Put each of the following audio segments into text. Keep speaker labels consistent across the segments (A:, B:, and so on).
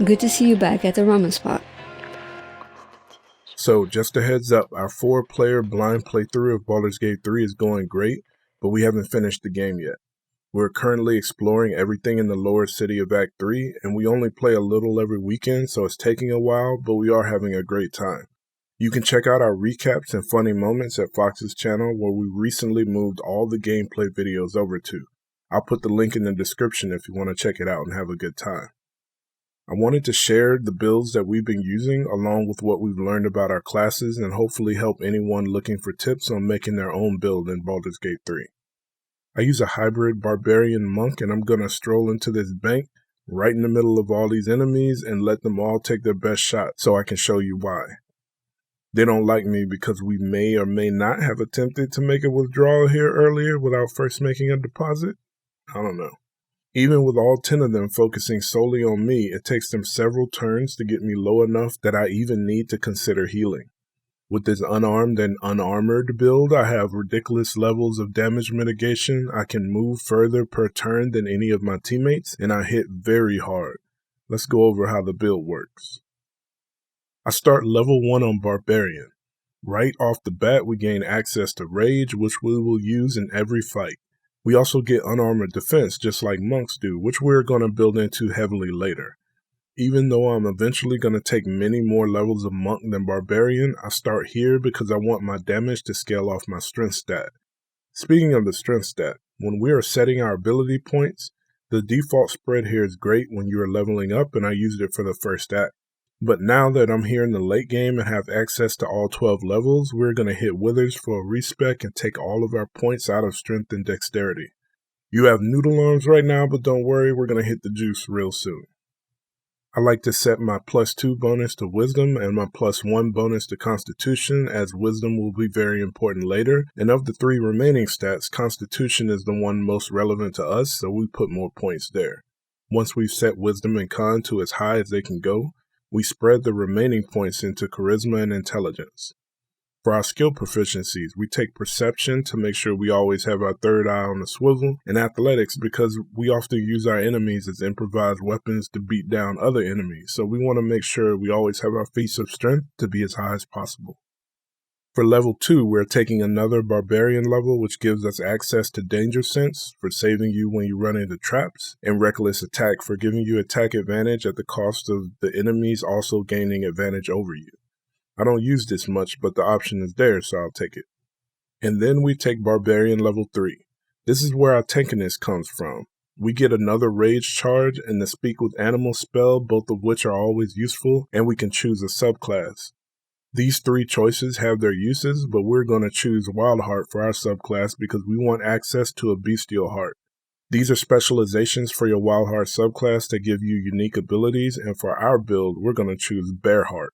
A: Good to see you back at the Ramen Spot.
B: So, just a heads up, our 4-player blind playthrough of Baldur's Gate 3 is going great, but we haven't finished the game yet. We're currently exploring everything in the lower city of Act 3, and we only play a little every weekend, so it's taking a while, but we are having a great time. You can check out our recaps and funny moments at Fox's channel, where we recently moved all the gameplay videos over to. I'll put the link in the description if you want to check it out and have a good time. I wanted to share the builds that we've been using along with what we've learned about our classes and hopefully help anyone looking for tips on making their own build in Baldur's Gate 3. I use a hybrid Barbarian monk, and I'm going to stroll into this bank right in the middle of all these enemies and let them all take their best shot so I can show you why. They don't like me because we may or may not have attempted to make a withdrawal here earlier without first making a deposit. I don't know. Even with all 10 of them focusing solely on me, it takes them several turns to get me low enough that I even need to consider healing. With this unarmed and unarmored build, I have ridiculous levels of damage mitigation. I can move further per turn than any of my teammates, and I hit very hard. Let's go over how the build works. I start level 1 on Barbarian. Right off the bat, we gain access to Rage, which we will use in every fight. We also get unarmored defense, just like monks do, which we're going to build into heavily later. Even though I'm eventually going to take many more levels of monk than Barbarian, I start here because I want my damage to scale off my strength stat. Speaking of the strength stat, when we are setting our ability points, the default spread here is great when you are leveling up, and I used it for the first act. But now that I'm here in the late game and have access to all 12 levels, we're going to hit Withers for a respec and take all of our points out of strength and dexterity. You have noodle arms right now, but don't worry, we're going to hit the juice real soon. I like to set my +2 bonus to Wisdom and my +1 bonus to Constitution, as Wisdom will be very important later, and of the 3 remaining stats, Constitution is the one most relevant to us, so we put more points there. Once we've set Wisdom and Con to as high as they can go, we spread the remaining points into Charisma and Intelligence. For our skill proficiencies, we take Perception to make sure we always have our third eye on the swivel, and Athletics because we often use our enemies as improvised weapons to beat down other enemies, so we want to make sure we always have our feats of strength to be as high as possible. For level 2, we're taking another Barbarian level, which gives us access to Danger Sense for saving you when you run into traps, and Reckless Attack for giving you attack advantage at the cost of the enemies also gaining advantage over you. I don't use this much, but the option is there, so I'll take it. And then we take Barbarian level 3. This is where our tankiness comes from. We get another Rage charge and the Speak with Animals spell, both of which are always useful, and we can choose a subclass. These 3 choices have their uses, but we're going to choose Wildheart for our subclass because we want access to a Bestial Heart. These are specializations for your Wildheart subclass that give you unique abilities, and for our build, we're going to choose Bearheart.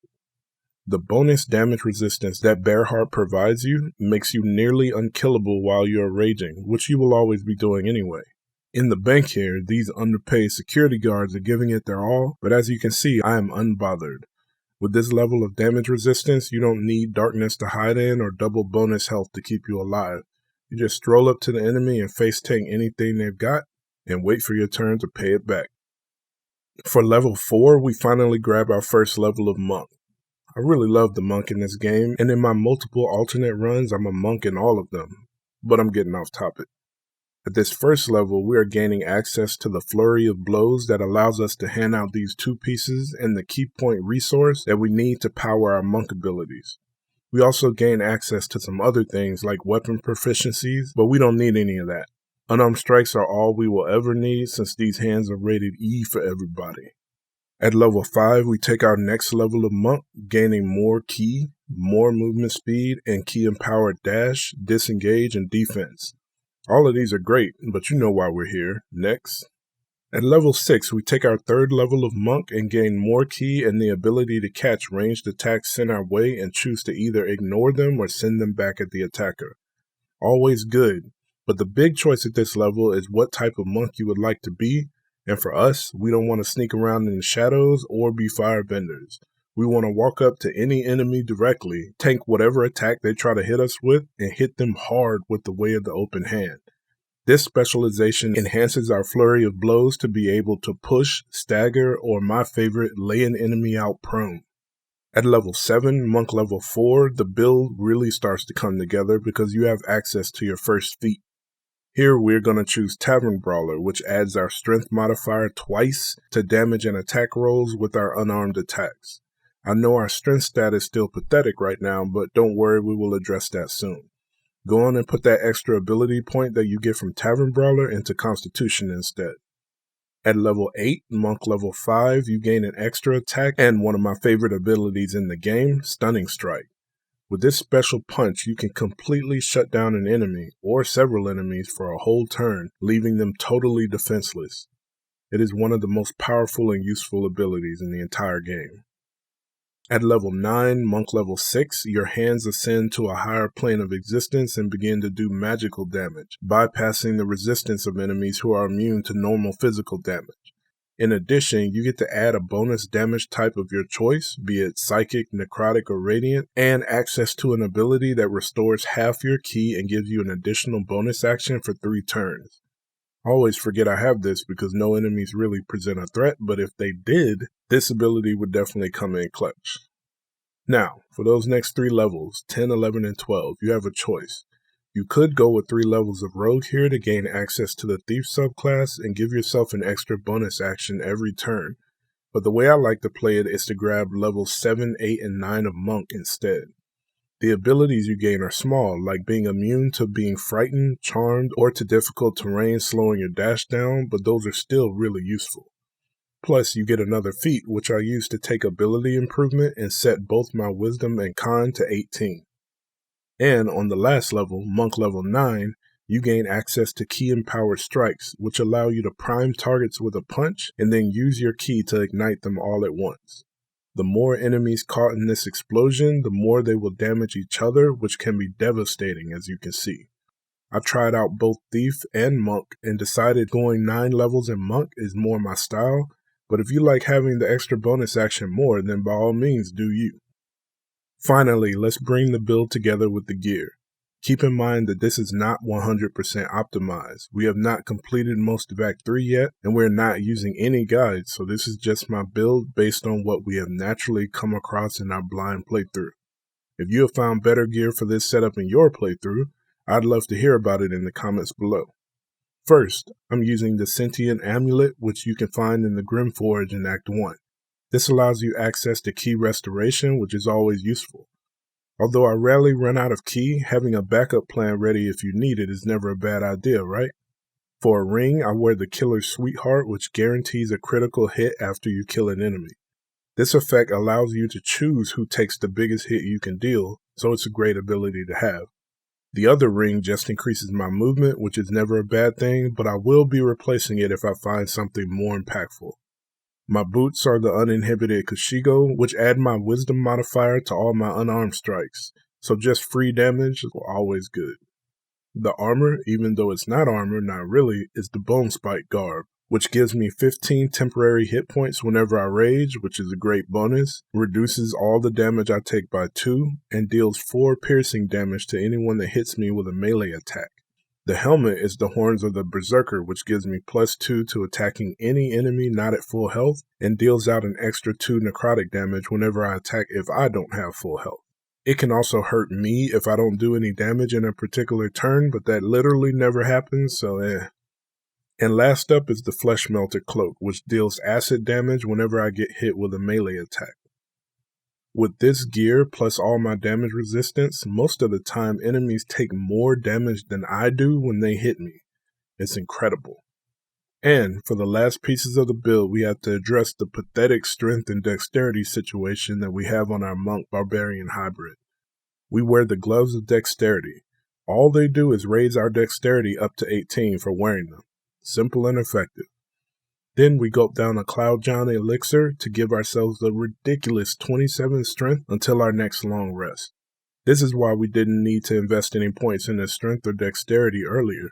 B: The bonus damage resistance that Bearheart provides you makes you nearly unkillable while you're raging, which you will always be doing anyway. In the bank here, these underpaid security guards are giving it their all, but as you can see, I am unbothered. With this level of damage resistance, you don't need darkness to hide in or double bonus health to keep you alive. You just stroll up to the enemy and face tank anything they've got, and wait for your turn to pay it back. For level 4, we finally grab our first level of monk. I really love the monk in this game, and in my multiple alternate runs, I'm a monk in all of them, but I'm getting off topic. At this first level, we are gaining access to the Flurry of Blows that allows us to hand out these 2 pieces and the key point resource that we need to power our monk abilities. We also gain access to some other things like weapon proficiencies, but we don't need any of that. Unarmed strikes are all we will ever need since these hands are rated E for everybody. At level 5, we take our next level of monk, gaining more ki, more movement speed, and ki empowered dash, disengage, and defense. All of these are great, but you know why we're here. Next. At level 6, we take our third level of monk and gain more ki and the ability to catch ranged attacks sent our way and choose to either ignore them or send them back at the attacker. Always good, but the big choice at this level is what type of monk you would like to be, and for us, we don't want to sneak around in the shadows or be firebenders. We want to walk up to any enemy directly, tank whatever attack they try to hit us with, and hit them hard with the way of the open hand. This specialization enhances our flurry of blows to be able to push, stagger, or my favorite, lay an enemy out prone. At level 7, Monk level 4, the build really starts to come together because you have access to your first feat. Here we're going to choose Tavern Brawler, which adds our strength modifier twice to damage and attack rolls with our unarmed attacks. I know our strength stat is still pathetic right now, but don't worry, we will address that soon. Go on and put that extra ability point that you get from Tavern Brawler into Constitution instead. At level 8, Monk level 5, you gain an extra attack and one of my favorite abilities in the game, Stunning Strike. With this special punch, you can completely shut down an enemy, or several enemies, for a whole turn, leaving them totally defenseless. It is one of the most powerful and useful abilities in the entire game. At level 9, Monk level 6, your hands ascend to a higher plane of existence and begin to do magical damage, bypassing the resistance of enemies who are immune to normal physical damage. In addition, you get to add a bonus damage type of your choice, be it Psychic, Necrotic, or Radiant, and access to an ability that restores half your ki and gives you an additional bonus action for 3 turns. I always forget I have this because no enemies really present a threat, but if they did, this ability would definitely come in clutch. Now, for those next 3 levels, 10, 11, and 12, you have a choice. You could go with 3 levels of Rogue here to gain access to the Thief subclass and give yourself an extra bonus action every turn, but the way I like to play it is to grab levels 7, 8, and 9 of Monk instead. The abilities you gain are small, like being immune to being frightened, charmed, or to difficult terrain slowing your dash down, but those are still really useful. Plus, you get another feat, which I use to take ability improvement and set both my Wisdom and Con to 18. And on the last level, Monk level 9, you gain access to ki-empowered strikes, which allow you to prime targets with a punch and then use your ki to ignite them all at once. The more enemies caught in this explosion, the more they will damage each other, which can be devastating, as you can see. I tried out both Thief and Monk and decided going 9 levels in Monk is more my style, but if you like having the extra bonus action more, then by all means do you. Finally, let's bring the build together with the gear. Keep in mind that this is not 100% optimized. We have not completed most of Act 3 yet, and we're not using any guides, so this is just my build based on what we have naturally come across in our blind playthrough. If you have found better gear for this setup in your playthrough, I'd love to hear about it in the comments below. First, I'm using the Sentient Amulet, which you can find in the Grimforge in Act 1. This allows you access to ki restoration, which is always useful. Although I rarely run out of ki, having a backup plan ready if you need it is never a bad idea, right? For a ring, I wear the Killer's Sweetheart, which guarantees a critical hit after you kill an enemy. This effect allows you to choose who takes the biggest hit you can deal, so it's a great ability to have. The other ring just increases my movement, which is never a bad thing, but I will be replacing it if I find something more impactful. My boots are the uninhibited Kashigo, which add my wisdom modifier to all my unarmed strikes, so just free damage is always good. The armor, even though it's not armor, not really, is the Bone Spike garb, which gives me 15 temporary hit points whenever I rage, which is a great bonus, reduces all the damage I take by 2, and deals 4 piercing damage to anyone that hits me with a melee attack. The helmet is the Horns of the Berserker, which gives me +2 to attacking any enemy not at full health, and deals out an extra 2 necrotic damage whenever I attack if I don't have full health. It can also hurt me if I don't do any damage in a particular turn, but that literally never happens, so And last up is the Flesh Melter Cloak, which deals acid damage whenever I get hit with a melee attack. With this gear, plus all my damage resistance, most of the time enemies take more damage than I do when they hit me. It's incredible. And for the last pieces of the build, we have to address the pathetic strength and dexterity situation that we have on our Monk Barbarian hybrid. We wear the Gloves of Dexterity. All they do is raise our dexterity up to 18 for wearing them. Simple and effective. Then we gulp down a Cloud John elixir to give ourselves a ridiculous 27 strength until our next long rest. This is why we didn't need to invest any points in the strength or dexterity earlier.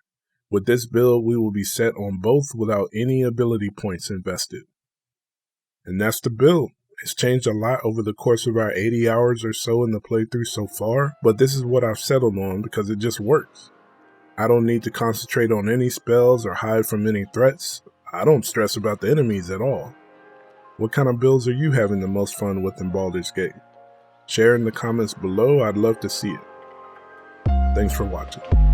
B: With this build, we will be set on both without any ability points invested. And that's the build. It's changed a lot over the course of our 80 hours or so in the playthrough so far, but this is what I've settled on because it just works. I don't need to concentrate on any spells or hide from any threats. I don't stress about the enemies at all. What kind of builds are you having the most fun with in Baldur's Gate? Share in the comments below, I'd love to see it. Thanks for watching.